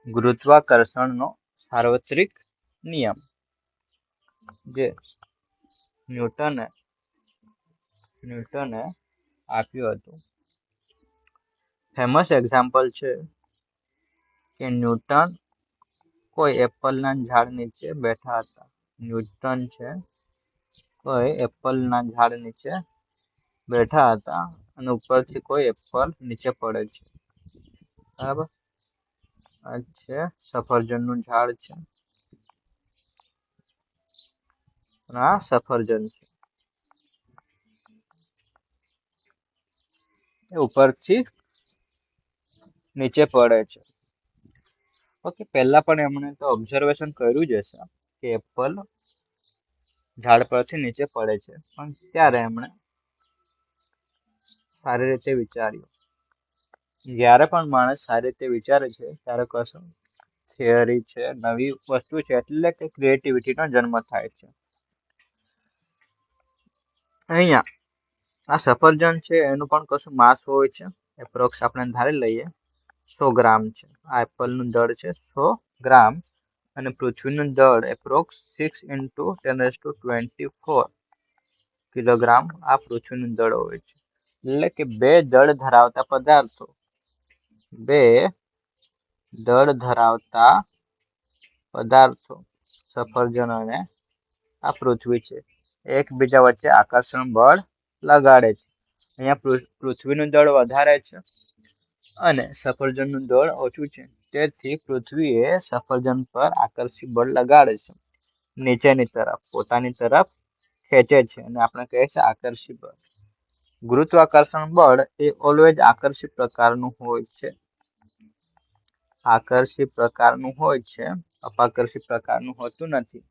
ગુરુત્વાકર્ષણનો સાર્વત્રિક નિયમ જે ન્યૂટને આપ્યું હતું. ફેમસ એક્ઝામ્પલ છે કે ન્યૂટન કોઈ એપલના ઝાડ નીચે બેઠા હતા. ન્યૂટન છે કોઈ એપલના ઝાડ નીચે બેઠા હતા અને ઉપરથી કોઈ એપલ નીચે પડે છે. બરાબર, આ છે સફરજનનું ઝાડ છે, આ સફરજન છે. એ ઉપરથી નીચે પડે છે. ઓકે, પહેલા પણ એમણે તો ઓબ્ઝર્વેશન કર્યું જ હશે કે એપલ ઝાડ પરથી નીચે પડે છે, પણ ત્યારે એમણે સારી રીતે વિચાર્યું. જ્યારે પણ માણસ સારી રીતે વિચારે છે ત્યારે કશું થિયરી છે, નવી વસ્તુ છે, એટલે કે ક્રિએટિવિટીનો જન્મ થાય છે. અહીંયા આ સફરજન છે એનું પણ કશું માસ હોય છે, એપ્રોક્સ આપણે ધારી લઈએ 100 ગ્રામ છે. આ એપલનું દળ છે 100 ગ્રામ અને પૃથ્વીનું દળ એપ્રોક્સ 6 × 10⁻24 કિલોગ્રામ આ પૃથ્વીનું દળ હોય છે. એટલે કે બે દળ ધરાવતા પદાર્થો સફરજન અને આ પૃથ્વી છે, એકબીજા વચ્ચે આકર્ષણ બળ લગાડે છે. અહીંયા પૃથ્વીનું દળ વધારે છે અને સફરજનનું દળ ઓછું છે, તેથી પૃથ્વીએ સફરજન પર આકર્ષી બળ લગાડે છે, નીચેની તરફ પોતાની તરફ ખેંચે છે અને આપણે કહીએ છીએ આકર્ષી બળ. ગુરુત્વાકર્ષણ બળ એ ઓલવેઝ આકર્ષી પ્રકારનું હોય છે. આકર્ષી પ્રકારનું હોય છે, અપાકર્ષી પ્રકારનું હોતું નથી.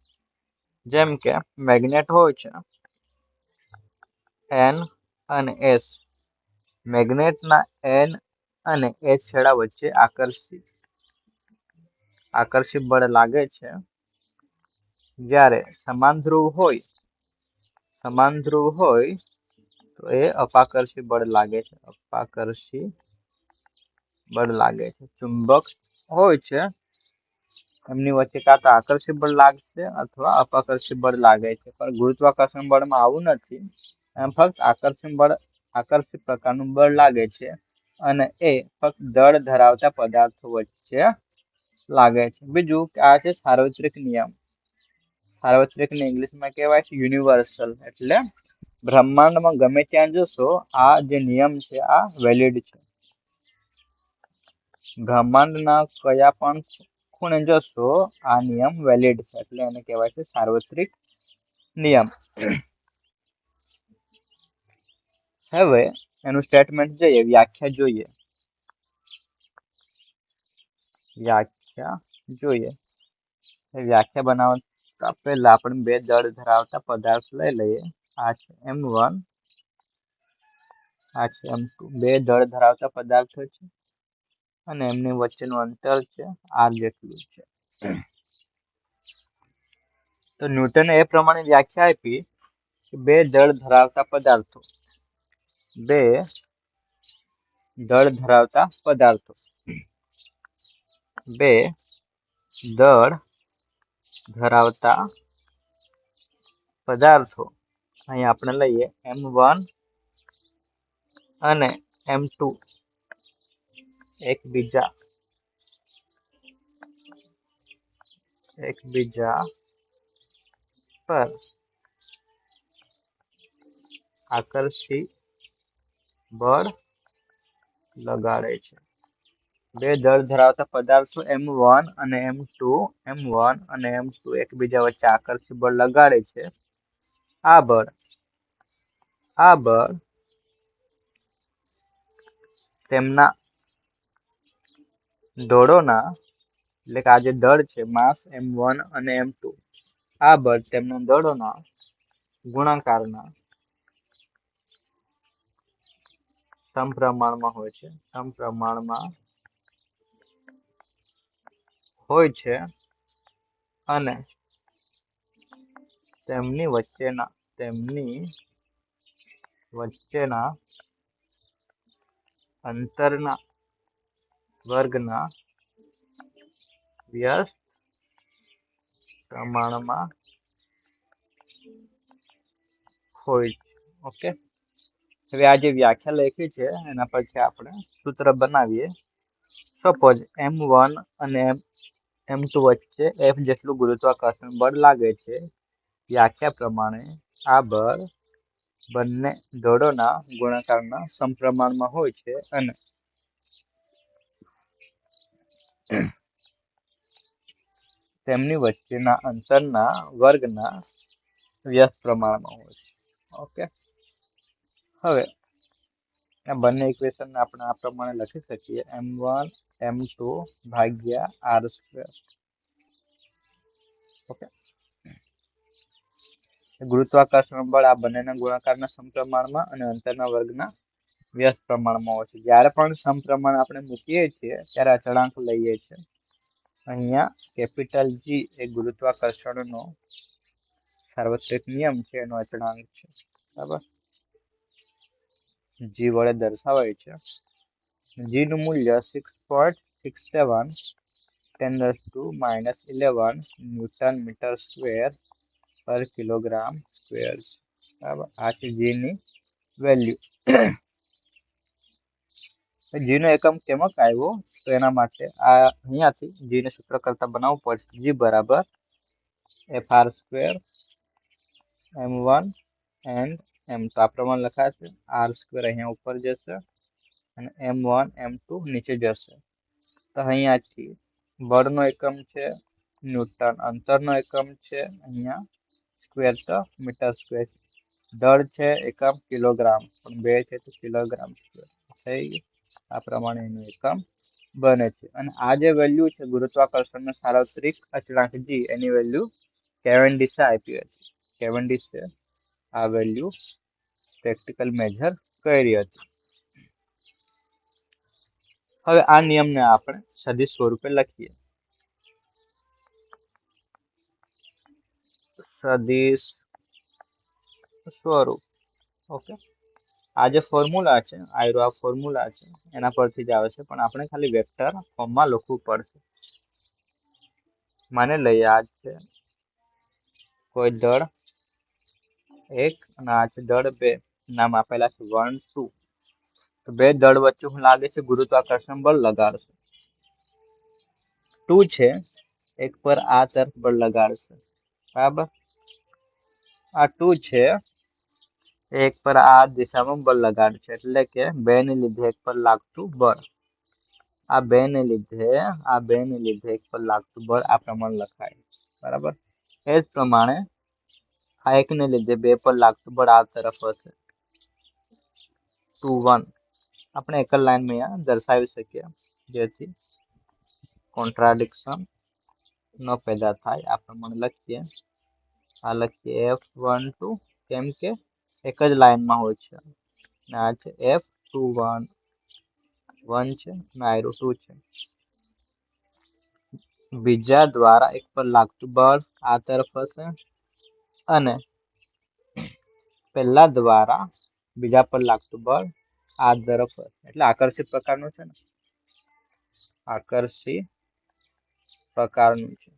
જેમ કે મેગ્નેટ હોય છે N અને S. મેગ્નેટના N અને S છેડા વચ્ચે આકર્ષી બળ લાગે છે. જ્યારે સમાન ધ્રુવ હોય તો એ અપાકર્ષી બળ લાગે છે. અપાકર્ષી બળ લાગે છે. ચુંબક હોય છે એમની વચ્ચે કાં તો આકર્ષી બળ લાગશે અથવા અપાકર્ષી બળ લાગે છે, પણ ગુરુત્વાકર્ષણ બળમાં આવું નથી. એમ ફક્ત આકર્ષી પ્રકારનું બળ લાગે છે અને એ ફક્ત દળ ધરાવતા પદાર્થો વચ્ચે લાગે છે. બીજું કે આ છે સાર્વત્રિક નિયમ. સાર્વત્રિકને ઇંગ્લિશમાં કહેવાય છે યુનિવર્સલ. એટલે બ્રહ્માંડમાં ગમે ત્યાં જશો આ જે નિયમ છે આ વેલિડ છે. બ્રહ્માંડના કયા પણ ખૂણે જશો આ નિયમ વેલિડ છે, એટલે એને કહેવાય છે સાર્વત્રિક નિયમ. હવે એનું સ્ટેટમેન્ટ જોઈએ, વ્યાખ્યા જોઈએ. વ્યાખ્યા બનાવતા પહેલા આપણે બે દળ ધરાવતા પદાર્થ લઈ લઈએ. આ છે M1, આ છે M2. બે દળ ધરાવતા પદાર્થો છે અને એમની વચ્ચેનું અંતર છે R જેટલું છે. તો ન્યૂટને એ પ્રમાણે વ્યાખ્યા આપી કે બે દળ ધરાવતા પદાર્થો બે દળ ધરાવતા પદાર્થો અહીં આપણે લઈએ M1 અને M2 એકબીજા પર આકર્ષી બળ લગાડે છે. બે દળ ધરાવતા પદાર્થો M1 અને M2 એકબીજા વચ્ચે આકર્ષી બળ લગાડે છે. આ બળ તેમના દળોના, એટલે કે આ જે દળ છે માસ M1 અને M2, આ બળ તેમના દળોના ગુણાકારના સમપ્રમાણમાં હોય છે અને તેમની વચ્ચેના અંતરના વર્ગના વ્યસ્ત પ્રમાણમાં હોય છે. ઓકે, હવે આ જે વ્યાખ્યા લખી છે એના પછી આપણે સૂત્ર બનાવીએ. સપોઝ M1 અને M2 વચ્ચે F જેટલું ગુરુત્વાકર્ષણ બળ લાગે છે. વ્યાખ્યા પ્રમાણે આ બળ બંને દળોના ગુણાકારના સમપ્રમાણમાં હોય છે અને તેમની વચ્ચેના અંતરના વર્ગના વ્યસ્ત પ્રમાણમાં હોય છે. ઓકે, હવે આ બંને ઇક્વેશન આપણે આ પ્રમાણે લખી શકીએ. M1 M2 ભાગ્યા R². ઓકે, ગુરુત્વાકર્ષણ બળ આ બંનેના ગુણાકારના સમપ્રમાણમાં અને અંતરના વર્ગના વ્યસ્ત પ્રમાણમાં હોય છે. જ્યારે પણ સમપ્રમાણ આપણે મૂકીએ છીએ ત્યારે અચળાંક લઈએ છીએ. અહીંયા કેપિટલ G એ ગુરુત્વાકર્ષણનો સાર્વત્રિક નિયમ છે, એનો અચળાંક છે. બરાબર, G વડે દર્શાવાય છે. G નું મૂલ્ય 6.67 10⁻⁻11 ન્યૂટન મીટર સ્ક્વેર પર કિલોગ્રામ સ્ક્વેર છે. બરાબર, આ છે G ની વેલ્યુ. G નો એકમ કેમક આવ્યો તો એના માટે આ અહીંયાથી G ને સૂત્ર કરતા બનાવવું પડશે. G બરાબર FR² M1 and M2 આ પ્રમાણે લખાશે. R² અહીંયા ઉપર જશે અને M1 M2 નીચે જશે. તો અહીંયાથી બળનો એકમ છે ન્યૂટન, અંતરનો એકમ છે અહીંયા સ્ક્વેર તો મીટર સ્ક્વેર, દળ છે એકમ કિલોગ્રામ, પણ બે છે તો કિલોગ્રામ સ્ક્વેર થઈ ગયું. આ પ્રમાણે એનું એકમ બને છે. અને આ જે વેલ્યુ છે ગુરુત્વાકર્ષણનો સાર્વત્રિક અચળાંક G, એની વેલ્યુ કેવેન્ડિશે આપી હતી. કેવેન્ડિશે આ વેલ્યુ પ્રેક્ટિકલ મેજર કરી હતી. હવે આ નિયમને આપણે સદિશ સ્વરૂપે લખીએ. સદિશ સ્વરૂપ. ઓકે, આ જે ફોર્મ્યુલા છે આ ફોર્મ્યુલા છે એના પરથી જ આવે છે, પણ આપણે ખાલી વેક્ટર ફોર્મમાં લખવું પડશે. માની લઈએ આ છે કોઈ દળ 1 અને આ છે દળ 2, નામ આપેલા છે 1 2. તો બે દળ વચ્ચે શું લાગે છે? ગુરુત્વાકર્ષણ બળ લગાડશે. 2 છે એક પર આ તરફ બળ લગાડશે. બરાબર, આ 2 છે એક પર આ દિશામાં બળ લગાડશે, એટલે કે 2 ને લીધે એક પર લાગતું બળ. આ 2 ને લીધે એક પર લાગતું બળ આ પ્રમાણે લખાય. બરાબર, એ જ પ્રમાણે આ 1 ને લીધે 2 પર લાગતું બળ આ તરફ હશે 2 1. આપણે એક જ લાઈનમાં અહીંયા દર્શાવી શકીએ જેથી કોન્ટ્રાડિક્શન ન પેદા થાય. આ પ્રમાણે લખીએ. આ લખીએ F12 કેમ કે એક જ લાઈનમાં હોય છે. આ છે F21 1 છે અને આયરો 2 છે. બીજા દ્વારા એક પર લાગતું બળ આ તરફ હશે અને પહેલા દ્વારા બીજા પર લાગતું બળ આ તરફ હશે. એટલે આકર્ષિત પ્રકારનું છે ને, આકર્ષિત પ્રકારનું છે.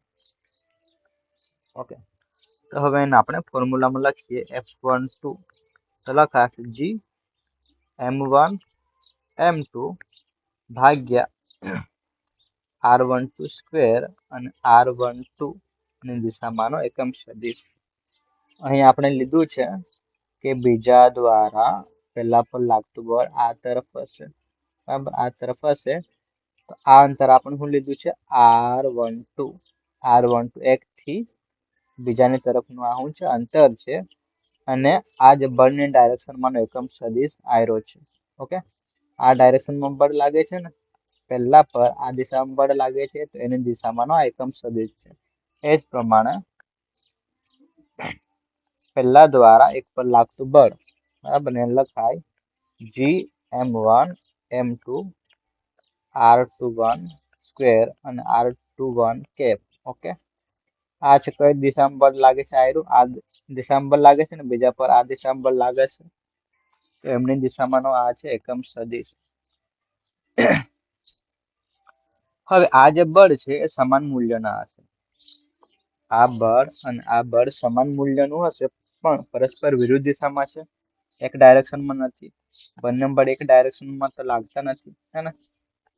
ઓકે, તો હવે એને આપણે ફોર્મ્યુલામાં લખીએ. F12 તો લખાશે G M1 M2 ભાગ્યા R12 સ્ક્વેર અને R12 ની દિશામાંનો એકમ સદિશ. અહીં આપણે લીધું છે કે બીજા દ્વારા પહેલા પર લાગતું બળ આ તરફ હશે. બરાબર, આ તરફ હશે તો આ અંતર આપણે શું લીધું છે? R12. R12 એક થી બીજાની તરફનું આ શું છે? અંતર છે. અને આ જે બળની ડાયરેક્શનમાંનો એકમ સદિશ આયરો છે. ઓકે, આ ડાયરેક્શનમાં બળ લાગે છે ને, પહેલા પર આ દિશામાં બળ લાગે છે તો એની દિશામાંનો આ એકમ સદિશ છે. એ જ પ્રમાણે પહેલા દ્વારા એક પર લાગતું બળ, બરાબર, ને લખાય G M1 M2 R21 square અને R21 કેપ. ઓકે, આ છે કઈ દિશામાં બળ લાગે છે? આયરું આ દિશામાં બળ લાગે છે ને, બીજા પર આ દિશામાં બળ લાગે છે તો એમની દિશામાંનો આ છે એકમ સદિશ. હવે આ જે બળ છે એ સમાન મૂલ્યના હશે. આ બળ અને આ બળ સમાન મૂલ્યનું હશે પણ પરસ્પર વિરુદ્ધ દિશામાં છે, એક ડાયરેક્શનમાં નથી. બંને બળ એક ડાયરેક્શનમાં તો લાગતા નથી, હે ને?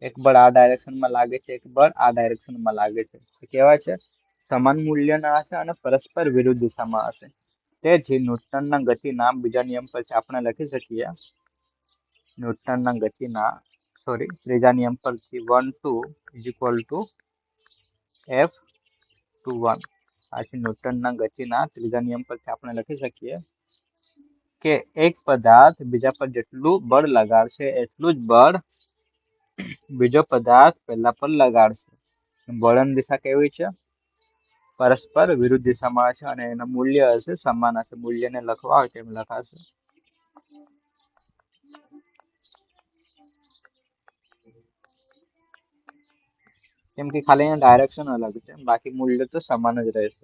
એક બળ આ ડાયરેક્શનમાં લાગે છે, એક બળ આ ડાયરેક્શનમાં લાગે છે. તો કેવા છે? સમાન મૂલ્યના હશે અને પરસ્પર વિરુદ્ધ દિશામાં હશે. તેથી ન્યૂટનના ગતિના બીજા નિયમ પરથી આપણે લખી શકીએ ન્યૂટનના ગતિના ત્રીજા નિયમ પરથી 1 2 ઇઝ ઇક્વલ ટુ F(2)(1). આથી ન્યૂટનના ગતિના ત્રીજા નિયમ પરથી આપણે લખી શકીએ કે એક પદાર્થ બીજા પર જેટલું બળ લગાડશે એટલું જ બળ બીજો પદાર્થ પહેલા પર લગાડશે. બળની દિશા કેવી છે? પરસ્પર વિરુદ્ધ દિશામાં છે અને એનું મૂલ્ય હશે સમાન હશે. મૂલ્યને લખવા હોય તેમ લખાશે. કેમ કે ખાલી ડાયરેક્શન અલગ છે, બાકી મૂલ્ય તો સમાન જ રહેશે.